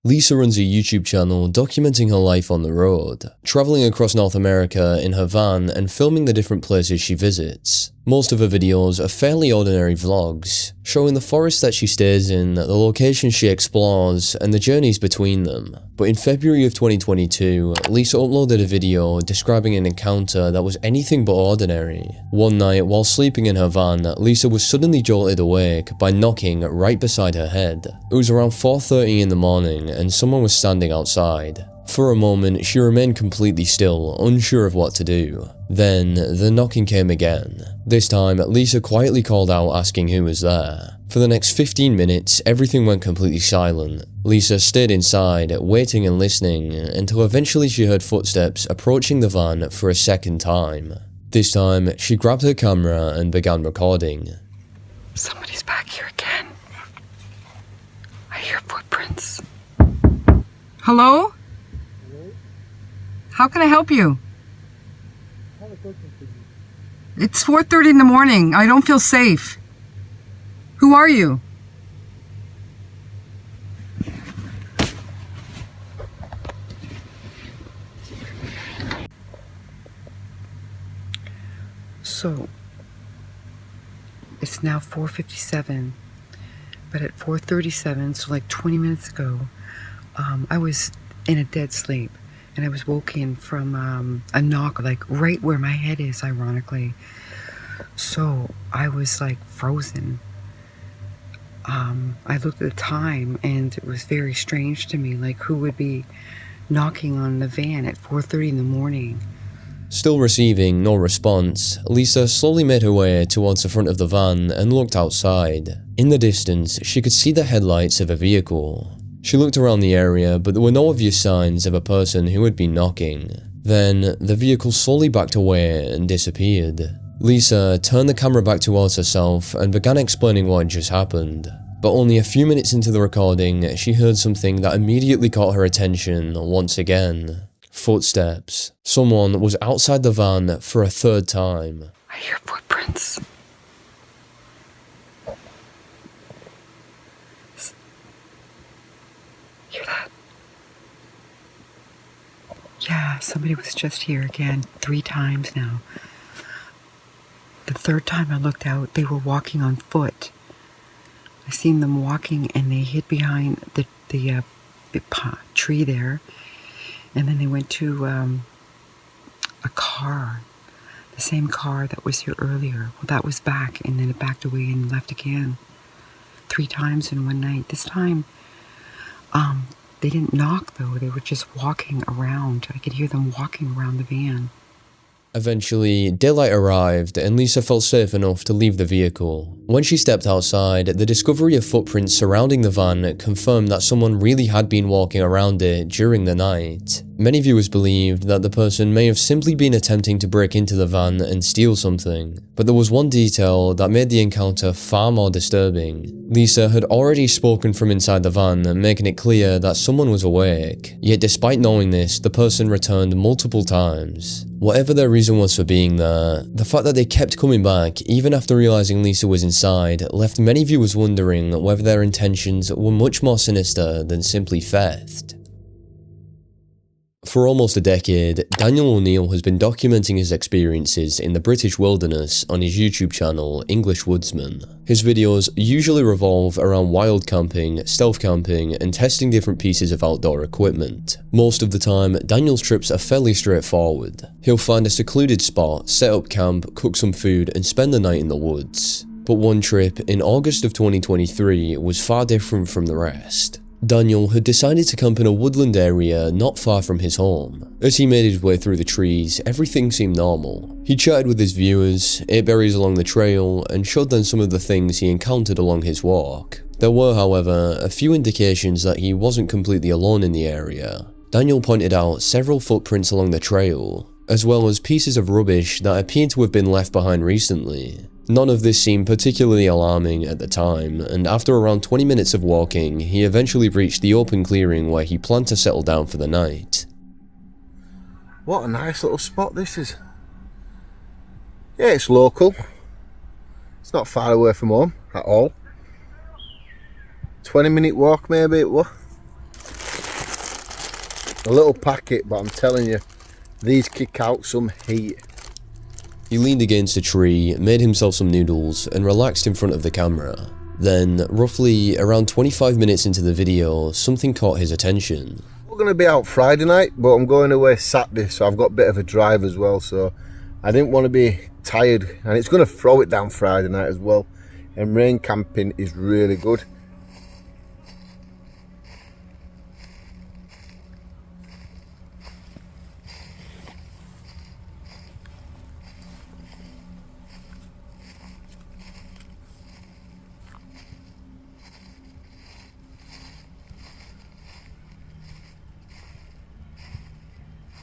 Lisa runs a YouTube channel documenting her life on the road, traveling across North America in her van and filming the different places she visits. Most of her videos are fairly ordinary vlogs, showing the forest that she stays in, the locations she explores, and the journeys between them. But in February of 2022, Lisa uploaded a video describing an encounter that was anything but ordinary. One night, while sleeping in her van, Lisa was suddenly jolted awake by knocking right beside her head. It was around 4:30 in the morning and someone was standing outside. For a moment, she remained completely still, unsure of what to do. Then, the knocking came again. This time, Lisa quietly called out asking who was there. For the next 15 minutes, everything went completely silent. Lisa stayed inside, waiting and listening, until eventually she heard footsteps approaching the van for a second time. This time, she grabbed her camera and began recording. Somebody's back here again. I hear footprints. Hello? How can I help you? It's 4:30 in the morning. I don't feel safe. Who are you? So, it's now 4:57, but at 4:37, so like 20 minutes ago, I was in a dead sleep. And I was woken from a knock, like right where my head is, ironically. So I was like frozen. I looked at the time and it was very strange to me, like who would be knocking on the van at 4:30 in the morning. Still receiving no response, Lisa slowly made her way towards the front of the van and looked outside. In the distance, she could see the headlights of a vehicle. She looked around the area, but there were no obvious signs of a person who had been knocking. Then, the vehicle slowly backed away and disappeared. Lisa turned the camera back towards herself and began explaining what had just happened. But only a few minutes into the recording, she heard something that immediately caught her attention once again. Footsteps. Someone was outside the van for a third time. I hear footprints. Hear that? Yeah, somebody was just here again 3 times now. The third time I looked out, they were walking on foot. I seen them walking and they hid behind the tree there. And then they went to a car, the same car that was here earlier. Well, that was back, and then it backed away and left again. 3 times in one night. This time, they didn't knock though, they were just walking around. I could hear them walking around the van. Eventually, daylight arrived and Lisa felt safe enough to leave the vehicle. When she stepped outside, the discovery of footprints surrounding the van confirmed that someone really had been walking around it during the night. Many viewers believed that the person may have simply been attempting to break into the van and steal something, but there was one detail that made the encounter far more disturbing. Lisa had already spoken from inside the van, making it clear that someone was awake. Yet despite knowing this, the person returned multiple times. Whatever their reason was for being there, the fact that they kept coming back even after realizing Lisa was inside left many viewers wondering whether their intentions were much more sinister than simply theft. For almost a decade, Daniel O'Neill has been documenting his experiences in the British wilderness on his YouTube channel, English Woodsman. His videos usually revolve around wild camping, stealth camping, and testing different pieces of outdoor equipment. Most of the time, Daniel's trips are fairly straightforward. He'll find a secluded spot, set up camp, cook some food, and spend the night in the woods. But one trip in August of 2023 was far different from the rest. Daniel had decided to camp in a woodland area not far from his home. As he made his way through the trees, everything seemed normal. He chatted with his viewers, ate berries along the trail, and showed them some of the things he encountered along his walk. There were, however, a few indications that he wasn't completely alone in the area. Daniel pointed out several footprints along the trail, as well as pieces of rubbish that appeared to have been left behind recently. None of this seemed particularly alarming at the time, and after around 20 minutes of walking, he eventually reached the open clearing where he planned to settle down for the night. What a nice little spot this is. Yeah, it's local. It's not far away from home at all. 20-minute walk maybe it was. A little packet, but I'm telling you, these kick out some heat. He leaned against a tree, made himself some noodles, and relaxed in front of the camera. Then, roughly around 25 minutes into the video, something caught his attention. I'm going to be out Friday night, but I'm going away Saturday, so I've got a bit of a drive as well, so I didn't want to be tired, and it's going to throw it down Friday night as well, and rain camping is really good.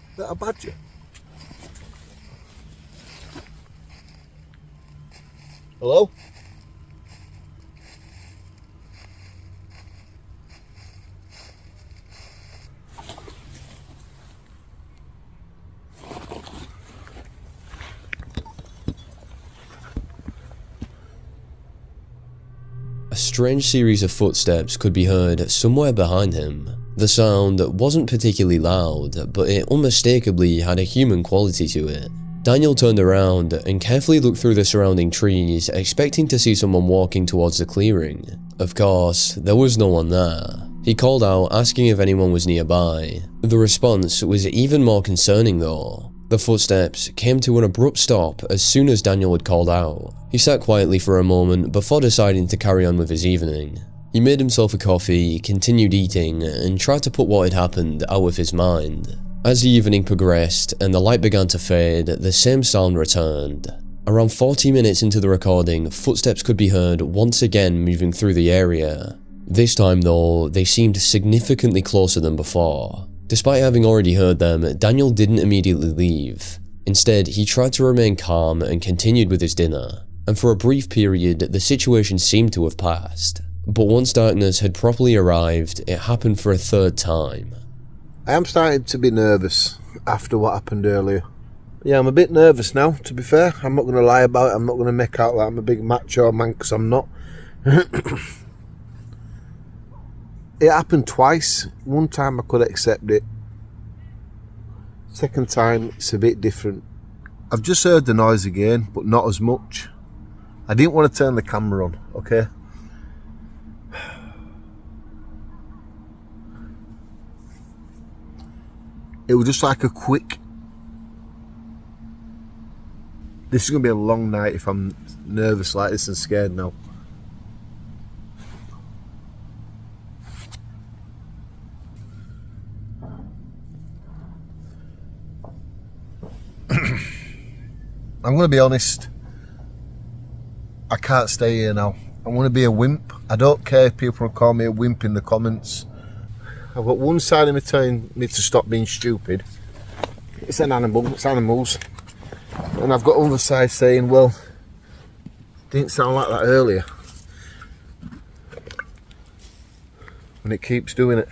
Is that a badger? Hello? A strange series of footsteps could be heard somewhere behind him. The sound wasn't particularly loud, but it unmistakably had a human quality to it. Daniel turned around and carefully looked through the surrounding trees, expecting to see someone walking towards the clearing. Of course, there was no one there. He called out, asking if anyone was nearby. The response was even more concerning though. The footsteps came to an abrupt stop as soon as Daniel had called out. He sat quietly for a moment before deciding to carry on with his evening. He made himself a coffee, continued eating, and tried to put what had happened out of his mind. As the evening progressed and the light began to fade, the same sound returned. Around 40 minutes into the recording, footsteps could be heard once again moving through the area. This time though, they seemed significantly closer than before. Despite having already heard them, Daniel didn't immediately leave. Instead, he tried to remain calm and continued with his dinner. And for a brief period, the situation seemed to have passed. But once darkness had properly arrived, it happened for a third time. I am starting to be nervous after what happened earlier. Yeah, I'm a bit nervous now, to be fair. I'm not going to lie about it. I'm not going to make out like I'm a big macho man, because I'm not. It happened twice. One time I could accept it. Second time, it's a bit different. I've just heard the noise again, but not as much. I didn't want to turn the camera on, okay? It was just like a quick... This is going to be a long night if I'm nervous like this and scared now. I'm going to be honest. I can't stay here now. I'm going to be a wimp. I don't care if people call me a wimp in the comments. I've got one side of me telling me to stop being stupid. It's an animal, it's animals. And I've got other side saying, well, didn't sound like that earlier. And it keeps doing it.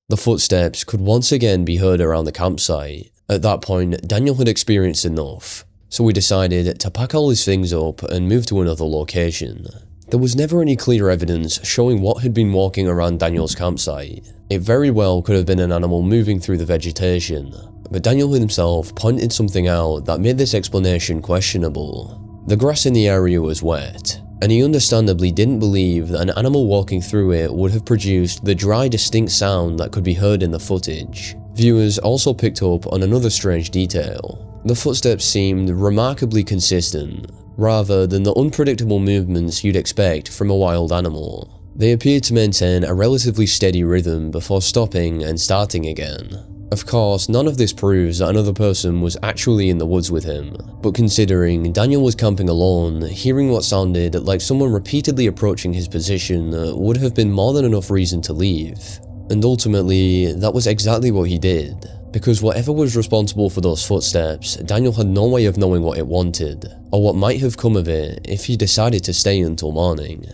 The footsteps could once again be heard around the campsite. At that point, Daniel had experienced enough, so we decided to pack all his things up and move to another location. There was never any clear evidence showing what had been walking around Daniel's campsite. It very well could have been an animal moving through the vegetation, but Daniel himself pointed something out that made this explanation questionable. The grass in the area was wet, and he understandably didn't believe that an animal walking through it would have produced the dry, distinct sound that could be heard in the footage. Viewers also picked up on another strange detail. The footsteps seemed remarkably consistent, rather than the unpredictable movements you'd expect from a wild animal. They appeared to maintain a relatively steady rhythm before stopping and starting again. Of course, none of this proves that another person was actually in the woods with him, but considering Daniel was camping alone, hearing what sounded like someone repeatedly approaching his position would have been more than enough reason to leave. And ultimately, that was exactly what he did. Because whatever was responsible for those footsteps, Daniel had no way of knowing what it wanted, or what might have come of it if he decided to stay until morning.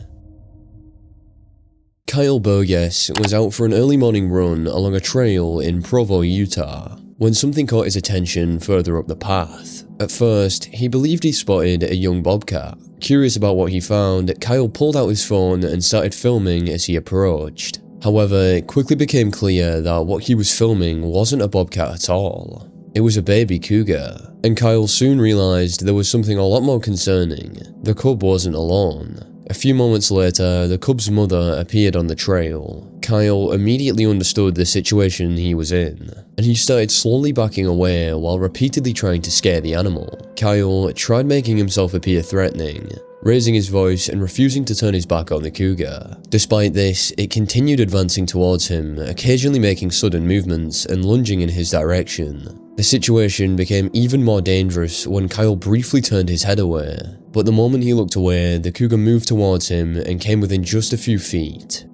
Kyle Burgess was out for an early morning run along a trail in Provo, Utah, when something caught his attention further up the path. At first, he believed he spotted a young bobcat. Curious about what he found, Kyle pulled out his phone and started filming as he approached. However, it quickly became clear that what he was filming wasn't a bobcat at all. It was a baby cougar, and Kyle soon realized there was something a lot more concerning. The cub wasn't alone. A few moments later, the cub's mother appeared on the trail. Kyle immediately understood the situation he was in, and he started slowly backing away while repeatedly trying to scare the animal. Kyle tried making himself appear threatening, raising his voice and refusing to turn his back on the cougar. Despite this, it continued advancing towards him, occasionally making sudden movements and lunging in his direction. The situation became even more dangerous when Kyle briefly turned his head away, but the moment he looked away, the cougar moved towards him and came within just a few feet.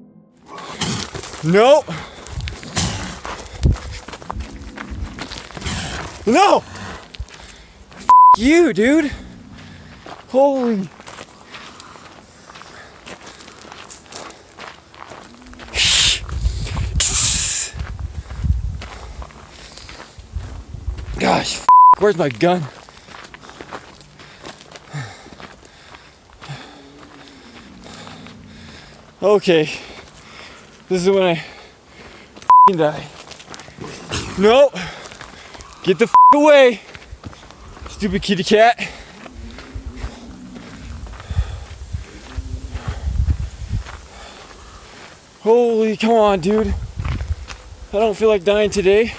No! No! F you, dude! Holy... Gosh, where's my gun? Okay, this is when I die. No! Get the away! Stupid kitty cat. Holy, come on, dude. I don't feel like dying today.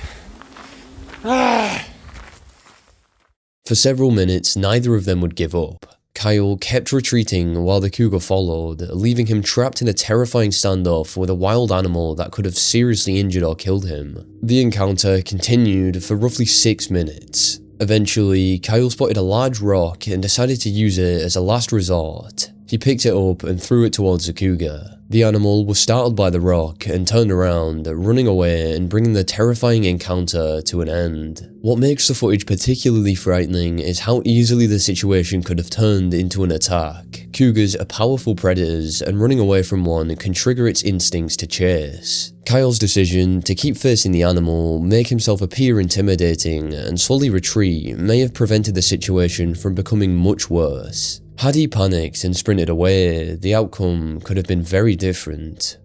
For several minutes, neither of them would give up. Kyle kept retreating while the cougar followed, leaving him trapped in a terrifying standoff with a wild animal that could have seriously injured or killed him. The encounter continued for roughly 6 minutes. Eventually, Kyle spotted a large rock and decided to use it as a last resort. He picked it up and threw it towards the cougar. The animal was startled by the rock and turned around, running away and bringing the terrifying encounter to an end. What makes the footage particularly frightening is how easily the situation could have turned into an attack. Cougars are powerful predators, and running away from one can trigger its instincts to chase. Kyle's decision to keep facing the animal, make himself appear intimidating, and slowly retreat may have prevented the situation from becoming much worse. Had he panicked and sprinted away, the outcome could have been very different.